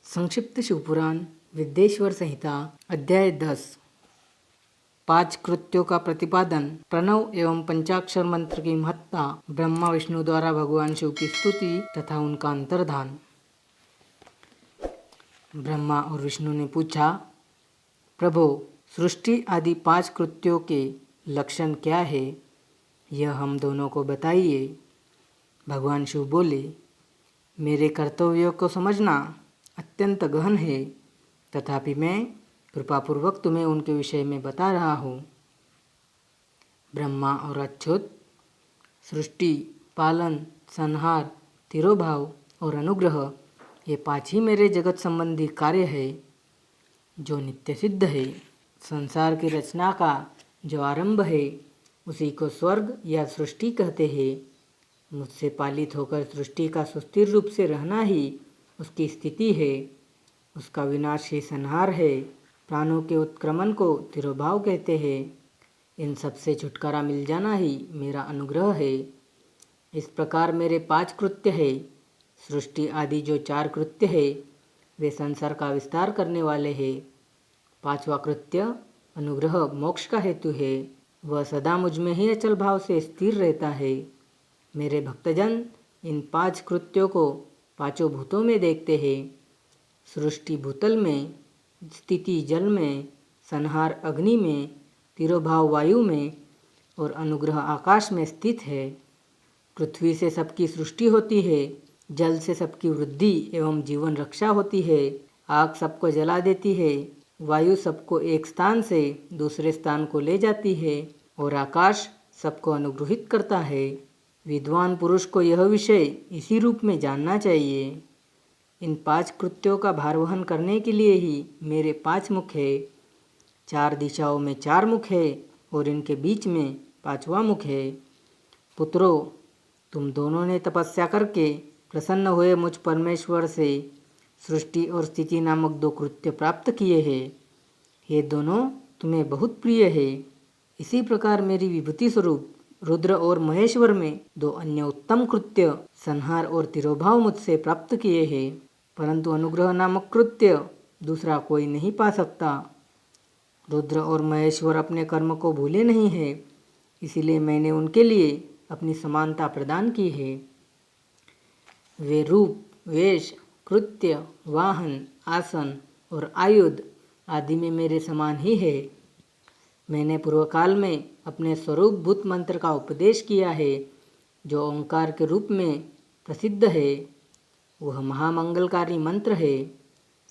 संक्षिप्त शिवपुराण विद्येश्वर संहिता अध्याय 10 5 कृत्यों का प्रतिपादन। प्रणव एवं पंचाक्षर मंत्र की महत्ता। ब्रह्मा विष्णु द्वारा भगवान शिव की स्तुति तथा उनका अंतर्धान। ब्रह्मा और विष्णु ने पूछा, प्रभो, सृष्टि आदि 5 कृत्यों के लक्षण क्या है, यह हम दोनों को बताइए। भगवान शिव बोले, मेरे कर्तव्यों को समझना अत्यंत गहन है, तथापि मैं कृपापूर्वक तुम्हें उनके विषय में बता रहा हूँ। ब्रह्मा और अच्युत सृष्टि, पालन, संहार, तिरोभाव और अनुग्रह, ये 5 ही मेरे जगत संबंधी कार्य है जो नित्य सिद्ध है। संसार की रचना का जो आरंभ है उसी को स्वर्ग या सृष्टि कहते हैं। मुझसे पालित होकर सृष्टि का सुस्थिर रूप से रहना ही उसकी स्थिति है, उसका विनाश ही संहार है। प्राणों के उत्क्रमण को तिरोभाव कहते हैं। इन सब से छुटकारा मिल जाना ही मेरा अनुग्रह है। इस प्रकार मेरे 5 कृत्य है। सृष्टि आदि जो 4 कृत्य है वे संसार का विस्तार करने वाले हैं। 5वां कृत्य अनुग्रह मोक्ष का हेतु है। वह सदा मुझ में ही अचल भाव से स्थिर रहता है। मेरे भक्तजन इन 5 कृत्यों को 5 भूतों में देखते हैं। सृष्टि भूतल में, स्थिति जल में, संहार अग्नि में, तिरोभाव वायु में और अनुग्रह आकाश में स्थित है। पृथ्वी से सबकी सृष्टि होती है, जल से सबकी वृद्धि एवं जीवन रक्षा होती है, आग सबको जला देती है, वायु सबको एक स्थान से दूसरे स्थान को ले जाती है और आकाश सबको अनुग्रहित करता है। विद्वान पुरुष को यह विषय इसी रूप में जानना चाहिए। इन 5 कृत्यों का भार वहन करने के लिए ही मेरे 5 मुख है। 4 दिशाओं में 4 मुख है और इनके बीच में 5वां मुख है। पुत्रों, तुम दोनों ने तपस्या करके प्रसन्न हुए मुझ परमेश्वर से सृष्टि और स्थिति नामक 2 कृत्य प्राप्त किए हैं। ये दोनों तुम्हें बहुत प्रिय है। इसी प्रकार मेरी विभूति स्वरूप रुद्र और महेश्वर में 2 अन्य उत्तम कृत्य संहार और तिरोभाव मुझसे प्राप्त किए हैं, परंतु अनुग्रह नामक कृत्य दूसरा कोई नहीं पा सकता। रुद्र और महेश्वर अपने कर्म को भूले नहीं है, इसीलिए मैंने उनके लिए अपनी समानता प्रदान की है। वे रूप, वेश, कृत्य, वाहन, आसन और आयुध आदि में मेरे समान ही है। मैंने पूर्व काल में अपने स्वरूप भूत मंत्र का उपदेश किया है, जो ओंकार के रूप में प्रसिद्ध है। वह महामंगलकारी मंत्र है।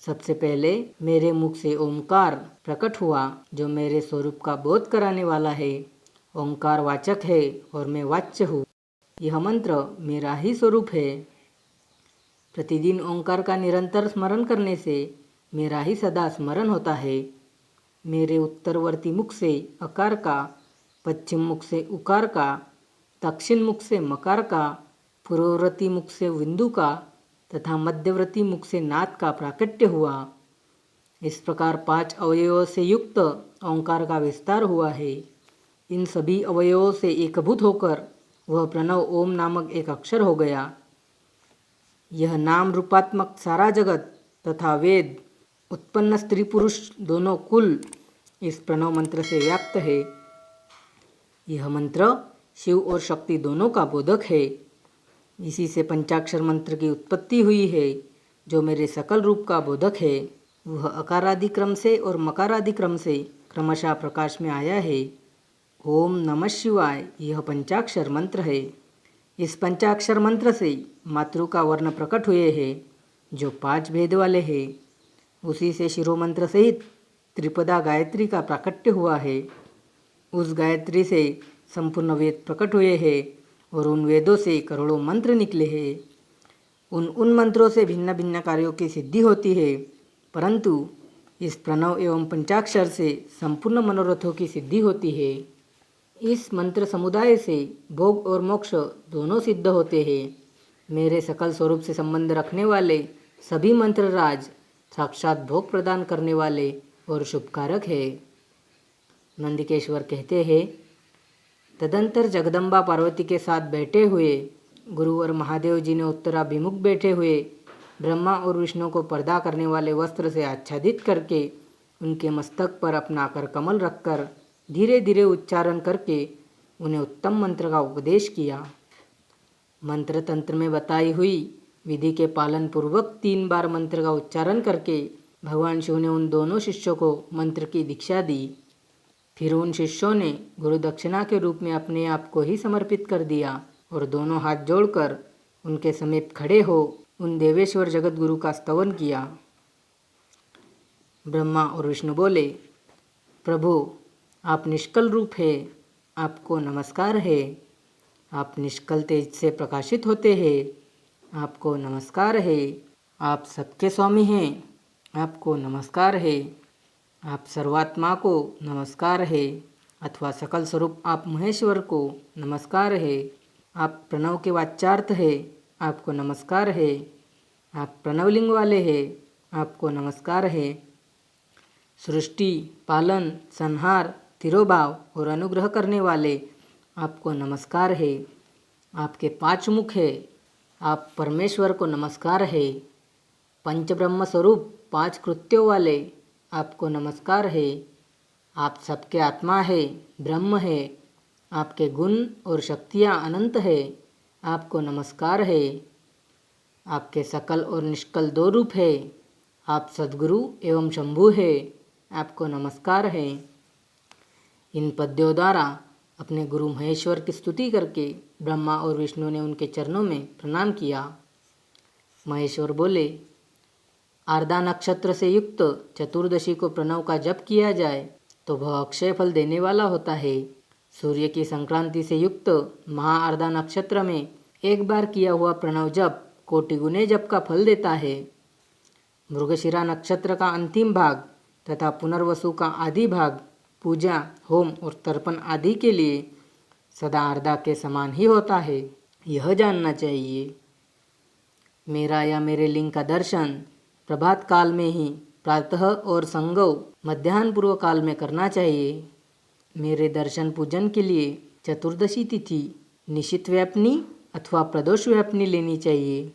सबसे पहले मेरे मुख से ओंकार प्रकट हुआ, जो मेरे स्वरूप का बोध कराने वाला है। ओंकार वाचक है और मैं वाच्य हूँ। यह मंत्र मेरा ही स्वरूप है। प्रतिदिन ओंकार का निरंतर स्मरण करने से मेरा ही सदा स्मरण होता है। मेरे उत्तरवर्ती मुख से अकार का, पश्चिम मुख से उकार का, दक्षिण मुख से मकार का, पूर्ववर्ती मुख से बिंदु का तथा मध्यवर्ती मुख से नाद का प्राकट्य हुआ। इस प्रकार 5 अवयवों से युक्त ओंकार का विस्तार हुआ है। इन सभी अवयवों से एकभूत होकर वह प्रणव ओम नामक एक अक्षर हो गया। यह नाम रूपात्मक सारा जगत तथा वेद, उत्पन्न स्त्री पुरुष दोनों कुल इस प्रणव मंत्र से व्याप्त है। यह मंत्र शिव और शक्ति दोनों का बोधक है। इसी से पंचाक्षर मंत्र की उत्पत्ति हुई है, जो मेरे सकल रूप का बोधक है। वह अकारादि क्रम से और मकारादि क्रम से क्रमशः प्रकाश में आया है। ओम नमः शिवाय यह पंचाक्षर मंत्र है। इस पंचाक्षर मंत्र से मातृ का वर्ण प्रकट हुए हैं, जो 5 भेद वाले हैं। उसी से शिरोमंत्र सहित त्रिपदा गायत्री का प्राकट्य हुआ है। उस गायत्री से संपूर्ण वेद प्रकट हुए हैं और उन वेदों से करोड़ों मंत्र निकले हैं। उन मंत्रों से भिन्न भिन्न कार्यों की सिद्धि होती है, परंतु इस प्रणव एवं पंचाक्षर से संपूर्ण मनोरथों की सिद्धि होती है। इस मंत्र समुदाय से भोग और मोक्ष दोनों सिद्ध होते हैं। मेरे सकल स्वरूप से संबंध रखने वाले सभी मंत्र राज साक्षात भोग प्रदान करने वाले और शुभकारक है। नंदिकेश्वर कहते हैं, तदंतर जगदम्बा पार्वती के साथ बैठे हुए गुरु और महादेव जी ने उत्तराभिमुख बैठे हुए ब्रह्मा और विष्णु को पर्दा करने वाले वस्त्र से आच्छादित करके उनके मस्तक पर अपना कर कमल रखकर धीरे धीरे उच्चारण करके उन्हें उत्तम मंत्र का उपदेश किया। मंत्र तंत्र में बताई हुई विधि के पालन पूर्वक 3 बार मंत्र का उच्चारण करके भगवान शिव ने उन दोनों शिष्यों को मंत्र की दीक्षा दी। फिर उन शिष्यों ने गुरु दक्षिणा के रूप में अपने आप को ही समर्पित कर दिया और दोनों हाथ जोड़कर उनके समीप खड़े हो उन देवेश्वर जगत गुरु का स्तवन किया। ब्रह्मा और विष्णु बोले, प्रभु आप निष्कल रूप है, आपको नमस्कार है। आप निष्कल तेज से प्रकाशित होते हैं, आपको नमस्कार है। आप सबके स्वामी हैं, आपको नमस्कार है। आप सर्वात्मा को नमस्कार है, अथवा सकल स्वरूप आप महेश्वर को नमस्कार है। आप प्रणव के वाच्यार्थ है, आपको नमस्कार है। आप प्रणवलिंग वाले हैं, आपको नमस्कार है। सृष्टि, पालन, संहार, तिरोभाव और अनुग्रह करने वाले, आपको नमस्कार है। आपके 5 मुख है, आप परमेश्वर को नमस्कार है। पंचब्रह्म स्वरूप 5 कृत्यों वाले, आपको नमस्कार है। आप सबके आत्मा है, ब्रह्म है। आपके गुण और शक्तियाँ अनंत है, आपको नमस्कार है। आपके सकल और निष्कल 2 रूप है। आप सद्गुरु एवं शंभु है, आपको नमस्कार है। इन पद्यों द्वारा अपने गुरु महेश्वर की स्तुति करके ब्रह्मा और विष्णु ने उनके चरणों में प्रणाम किया। महेश्वर बोले, आर्द्रा नक्षत्र से युक्त चतुर्दशी को प्रणव का जप किया जाए तो वह अक्षय फल देने वाला होता है। सूर्य की संक्रांति से युक्त महाआर्द्रा नक्षत्र में एक बार किया हुआ प्रणव जप कोटि गुने जप का फल देता है। मृगशिरा नक्षत्र का अंतिम भाग तथा पुनर्वसु का आदि भाग पूजा, होम और तर्पण आदि के लिए सदा आर्द्रा के समान ही होता है, यह जानना चाहिए। मेरा या मेरे लिंग का दर्शन प्रभात काल में ही प्रातः और संगव मध्याह्न पूर्व काल में करना चाहिए। मेरे दर्शन पूजन के लिए चतुर्दशी तिथि निशित व्यापनी अथवा प्रदोष व्यापनी लेनी चाहिए,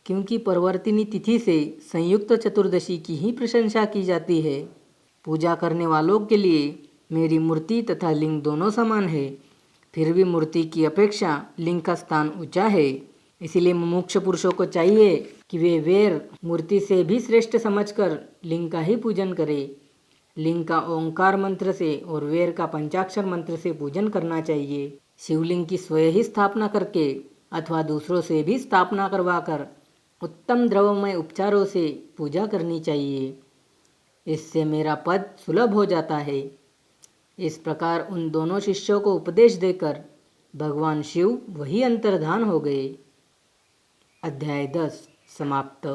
क्योंकि परवर्तिनी तिथि से संयुक्त चतुर्दशी की ही प्रशंसा की जाती है। पूजा करने वालों के लिए मेरी मूर्ति तथा लिंग दोनों समान है, फिर भी मूर्ति की अपेक्षा लिंग का स्थान ऊंचा है। इसीलिए मुमुक्ष पुरुषों को चाहिए कि वे वेर मूर्ति से भी श्रेष्ठ समझकर लिंग का ही पूजन करें। लिंग का ओंकार मंत्र से और वेर का पंचाक्षर मंत्र से पूजन करना चाहिए। शिवलिंग की स्वयं ही स्थापना करके अथवा दूसरों से भी स्थापना करवाकर उत्तम द्रवमय उपचारों से पूजा करनी चाहिए। इससे मेरा पद सुलभ हो जाता है। इस प्रकार उन दोनों शिष्यों को उपदेश देकर भगवान शिव वही अंतर्धान हो गए। अध्याय 10 समाप्त।